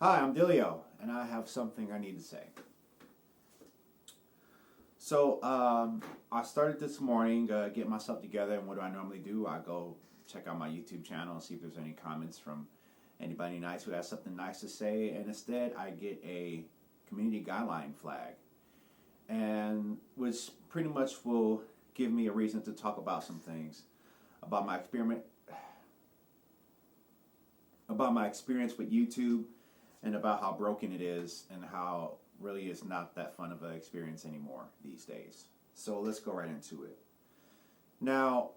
Hi, I'm Dillio, and I have something I need to say. So, I started this morning, getting myself together, and what do I normally do? I go check out my YouTube channel and see if there's any comments from anybody nice who has something nice to say, and instead I get a community guideline flag, and which pretty much will give me a reason to talk about some things about my experience with YouTube and about how broken it is and how really it's not that fun of an experience anymore these days. So let's go right into it. Now,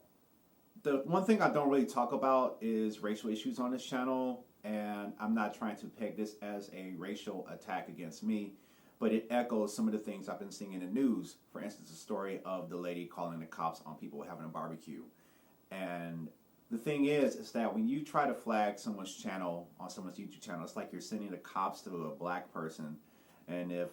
the one thing I don't really talk about is racial issues on this channel, and I'm not trying to peg this as a racial attack against me, but it echoes some of the things I've been seeing in the news. For instance, the story of the lady calling the cops on people having a barbecue. And the thing is that when you try to flag someone's channel on someone's YouTube channel, it's like you're sending the cops to a black person. And if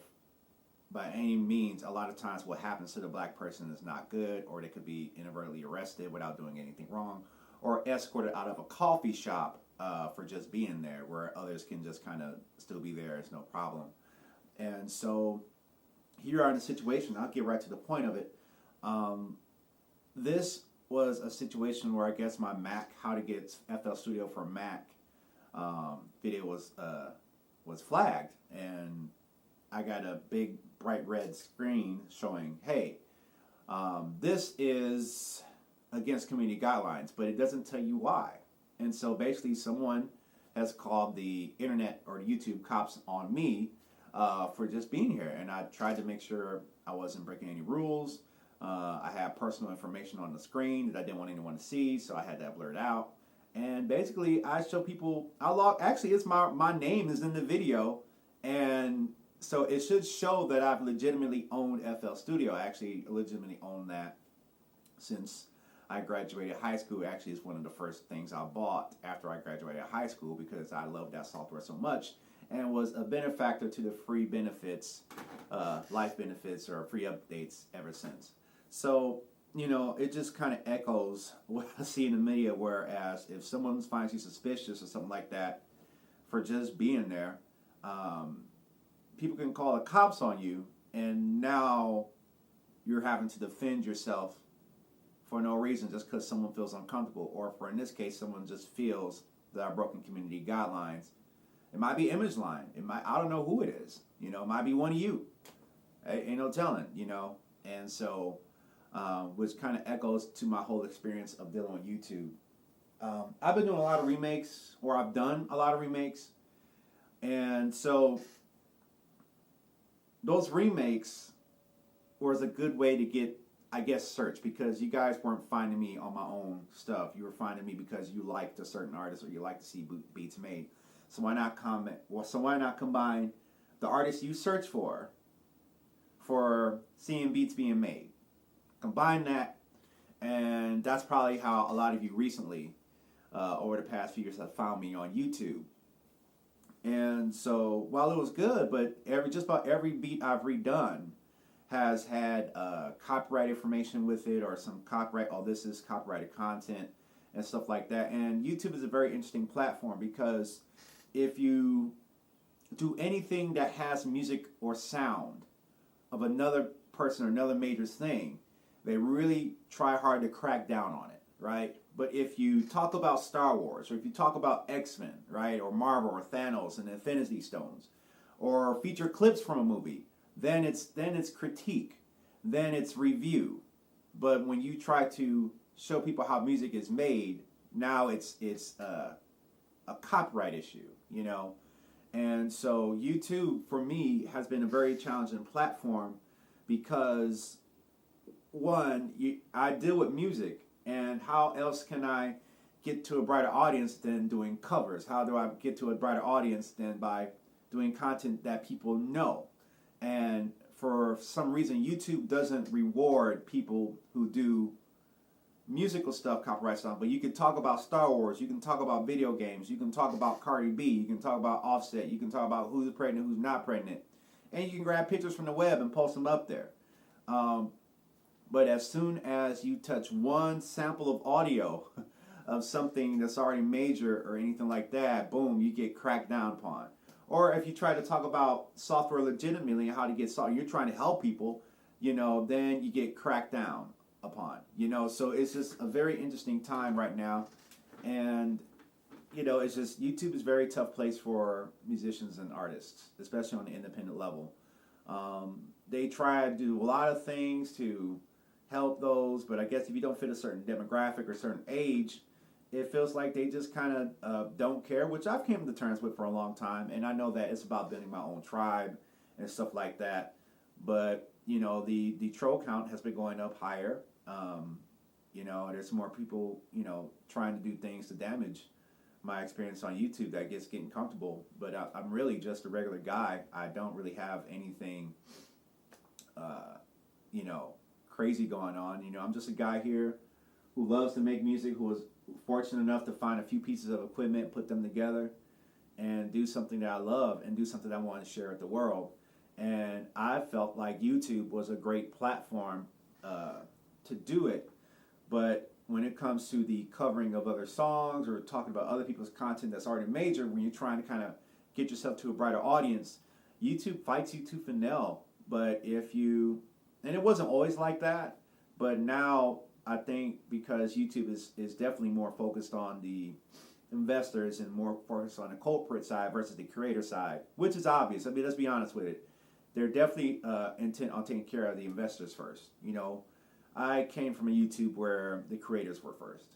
by any means, a lot of times what happens to the black person is not good, or they could be inadvertently arrested without doing anything wrong, or escorted out of a coffee shop for just being there, where others can just kind of still be there. It's no problem. And so here you are in a situation. I'll get right to the point of it. This was a situation where I guess my Mac, how to get FL Studio for Mac video was flagged, and I got a big bright red screen showing, hey, this is against community guidelines, but it doesn't tell you why. And so basically someone has called the internet or the YouTube cops on me for just being here, and I tried to make sure I wasn't breaking any rules. I had personal information on the screen that I didn't want anyone to see, so I had that blurred out. And basically, I show people, actually, it's my name is in the video, and so it should show that I've legitimately owned FL Studio. I actually legitimately own that since I graduated high school. Actually, it's one of the first things I bought after I graduated high school because I loved that software so much, and was a benefactor to the free benefits, life benefits or free updates ever since. So, you know, it just kind of echoes what I see in the media, whereas if someone finds you suspicious or something like that for just being there, people can call the cops on you, and now you're having to defend yourself for no reason just because someone feels uncomfortable, or for, in this case, someone just feels that I've broken community guidelines. It might be Image Line. I don't know who it is. You know, it might be one of you. Ain't no telling, you know. And so, which kind of echoes to my whole experience of dealing with YouTube. I've been doing a lot of remakes, or I've done a lot of remakes. And so, those remakes was a good way to get, I guess, search, because you guys weren't finding me on my own stuff. You were finding me because you liked a certain artist or you like to see beats made. So why not comment? Well, so why not combine the artists you search for seeing beats being made? Combine that, and that's probably how a lot of you recently, over the past few years, have found me on YouTube. And so while it was good, but just about every beat I've redone has had copyright information with it, or some copyright, oh, this is copyrighted content and stuff like that. And YouTube is a very interesting platform because if you do anything that has music or sound of another person or another major thing, they really try hard to crack down on it, right? But if you talk about Star Wars, or if you talk about X-Men, right, or Marvel, or Thanos and Infinity Stones, or feature clips from a movie, then it's critique, then it's review. But when you try to show people how music is made, now it's a copyright issue, you know. And so YouTube, for me, has been a very challenging platform because, one, I deal with music, and how else can I get to a brighter audience than doing covers? How do I get to a brighter audience than by doing content that people know? And for some reason, YouTube doesn't reward people who do musical stuff, copyright stuff, but you can talk about Star Wars, you can talk about video games, you can talk about Cardi B, you can talk about Offset, you can talk about who's pregnant, who's not pregnant, and you can grab pictures from the web and post them up there. But as soon as you touch one sample of audio of something that's already major or anything like that, boom, you get cracked down upon. Or if you try to talk about software legitimately and how to get software, you're trying to help people, then you get cracked down upon. So it's just a very interesting time right now, and it's just YouTube is a very tough place for musicians and artists, especially on the independent level. They try to do a lot of things to help those, but I guess if you don't fit a certain demographic or certain age, it feels like they just kind of don't care, which I've came to terms with for a long time, and I know that it's about building my own tribe and stuff like that. But the troll count has been going up higher. There's more people trying to do things to damage my experience on YouTube that gets getting comfortable. But I'm really just a regular guy. I don't really have anything, crazy going on. I'm just a guy here who loves to make music, who was fortunate enough to find a few pieces of equipment, put them together, and do something that I love and do something that I want to share with the world. And I felt like YouTube was a great platform to do it. But when it comes to the covering of other songs or talking about other people's content that's already major, when you're trying to kind of get yourself to a brighter audience, YouTube fights you tooth and nail. But and it wasn't always like that, but now I think because YouTube is definitely more focused on the investors and more focused on the culprit side versus the creator side, which is obvious. I mean, let's be honest with it. They're definitely intent on taking care of the investors first. I came from a YouTube where the creators were first,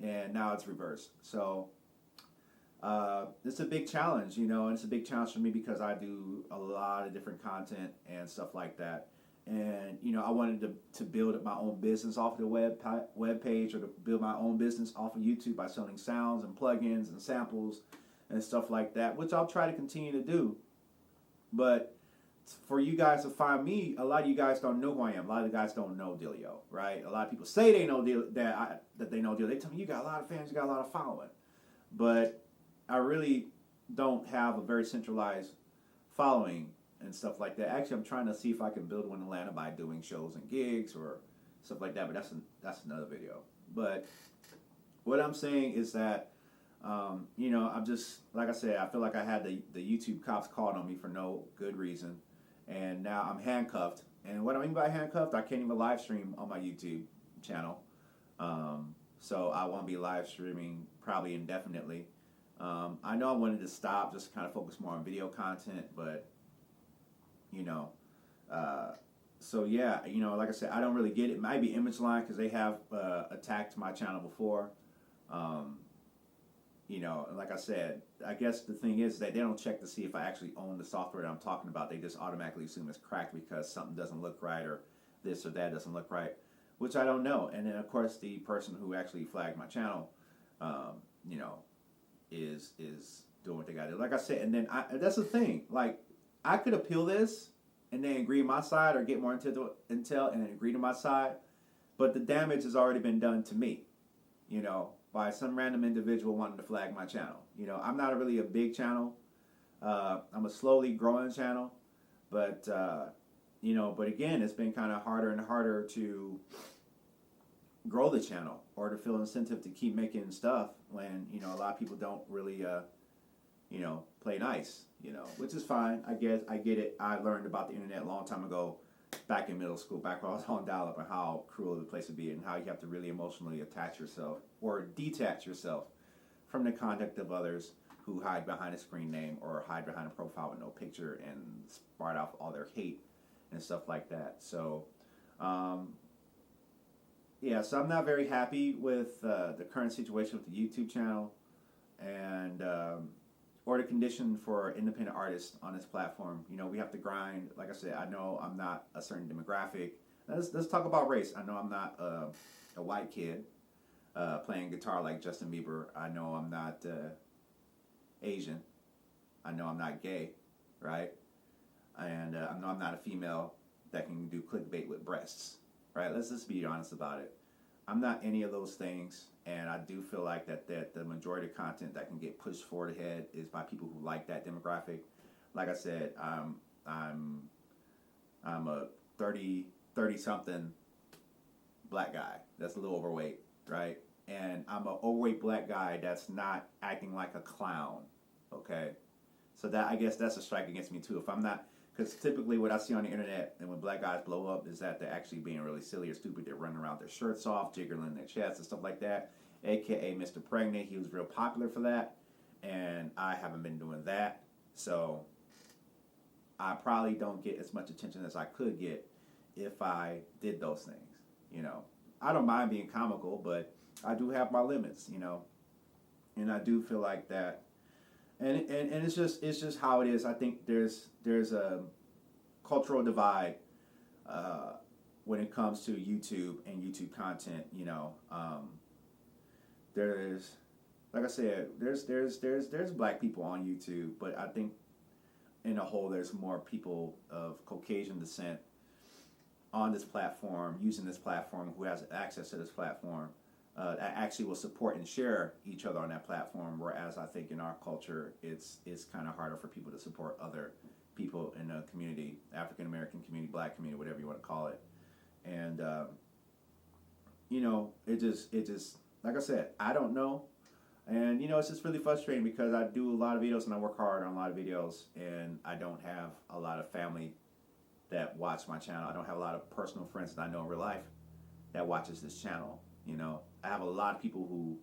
and now it's reversed. So it's a big challenge, and it's a big challenge for me because I do a lot of different content and stuff like that. And I wanted to build my own business off of the web page, or to build my own business off of YouTube by selling sounds and plugins and samples and stuff like that, which I'll try to continue to do. But for you guys to find me, a lot of you guys don't know who I am. A lot of the guys don't know Dillio, right? A lot of people say they know that they know Dillio. They tell me, you got a lot of fans, you got a lot of following. But I really don't have a very centralized following and stuff like that. Actually, I'm trying to see if I can build one in Atlanta by doing shows and gigs or stuff like that, but that's another video. But what I'm saying is that, I'm just, like I said, I feel like I had the YouTube cops called on me for no good reason, and now I'm handcuffed. And what I mean by handcuffed, I can't even live stream on my YouTube channel. So I won't be live streaming probably indefinitely. I know I wanted to stop, just kind of focus more on video content, but so yeah, like I said, I don't really get it. It might be ImageLine because they have attacked my channel before. Like I said, I guess the thing is that they don't check to see if I actually own the software that I'm talking about. They just automatically assume it's cracked because something doesn't look right or this or that doesn't look right, which I don't know. And then of course the person who actually flagged my channel, is doing what they got to do. Like I said, and then that's the thing. Like, I could appeal this and then agree to my side, or get more intel and then agree to my side, but the damage has already been done to me, by some random individual wanting to flag my channel. I'm not really a big channel. I'm a slowly growing channel, but but again, it's been kind of harder and harder to grow the channel or to feel incentive to keep making stuff when a lot of people don't really play nice, which is fine. I guess I get it. I learned about the internet a long time ago, back in middle school, back when I was on dial-up, and how cruel the place would be, and how you have to really emotionally attach yourself or detach yourself from the conduct of others who hide behind a screen name or hide behind a profile with no picture and spread off all their hate and stuff like that. So, yeah, so I'm not very happy with the current situation with the YouTube channel, and or the condition for independent artists on this platform. We have to grind. Like I said, I know I'm not a certain demographic. Let's talk about race. I know I'm not a white kid playing guitar like Justin Bieber. I know I'm not Asian. I know I'm not gay, right? And I know I'm not a female that can do clickbait with breasts, right? Let's just be honest about it. I'm not any of those things, and I do feel like that the majority of content that can get pushed forward ahead is by people who like that demographic. Like I said, I'm a 30 something black guy that's a little overweight, right? And I'm an overweight black guy that's not acting like a clown, okay? So that, I guess that's a strike against me too. If I'm not, because typically what I see on the internet and when black guys blow up is that they're actually being really silly or stupid. They're running around with their shirts off, jiggling their chests and stuff like that. AKA Mr. Pregnant, he was real popular for that, and I haven't been doing that. So I probably don't get as much attention as I could get if I did those things. You know, I don't mind being comical, but I do have my limits. You know, and I do feel like that. And it's just how it is. I think there's a cultural divide when it comes to YouTube and YouTube content. You know, there's, like I said, there's black people on YouTube, but I think in a whole there's more people of Caucasian descent on this platform, using this platform, who has access to this platform, that actually will support and share each other on that platform. Whereas I think in our culture, it's kind of harder for people to support other people in the community, African American community, black community, whatever you want to call it. And you know, it just like I said, I don't know. And you know, it's just really frustrating because I do a lot of videos and I work hard on a lot of videos, and I don't have a lot of family that watch my channel. I don't have a lot of personal friends that I know in real life that watches this channel. You know, I have a lot of people who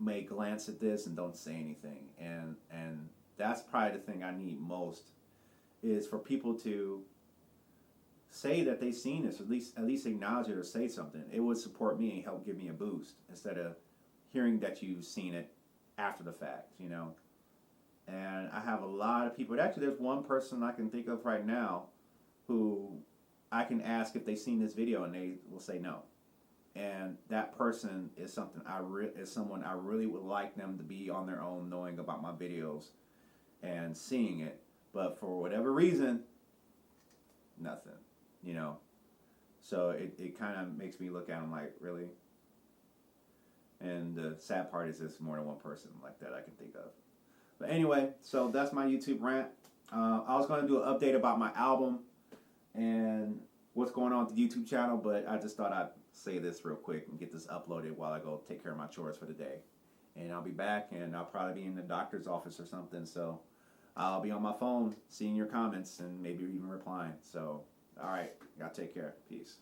may glance at this and don't say anything, and that's probably the thing I need most, is for people to say that they've seen this, at least acknowledge it or say something. It would support me and help give me a boost instead of hearing that you've seen it after the fact, you know. And I have a lot of people. Actually, there's one person I can think of right now who I can ask if they've seen this video, and they will say no. And that person is someone I really would like them to be on their own, knowing about my videos and seeing it. But for whatever reason, nothing, you know. So it kind of makes me look at them like, really? And the sad part is there's more than one person like that I can think of. But anyway, so that's my YouTube rant. I was going to do an update about my album and what's going on with the YouTube channel, but I just thought I'd say this real quick and get this uploaded while I go take care of my chores for the day. And I'll be back, and I'll probably be in the doctor's office or something, so I'll be on my phone seeing your comments and maybe even replying. So, all right, y'all take care. Peace.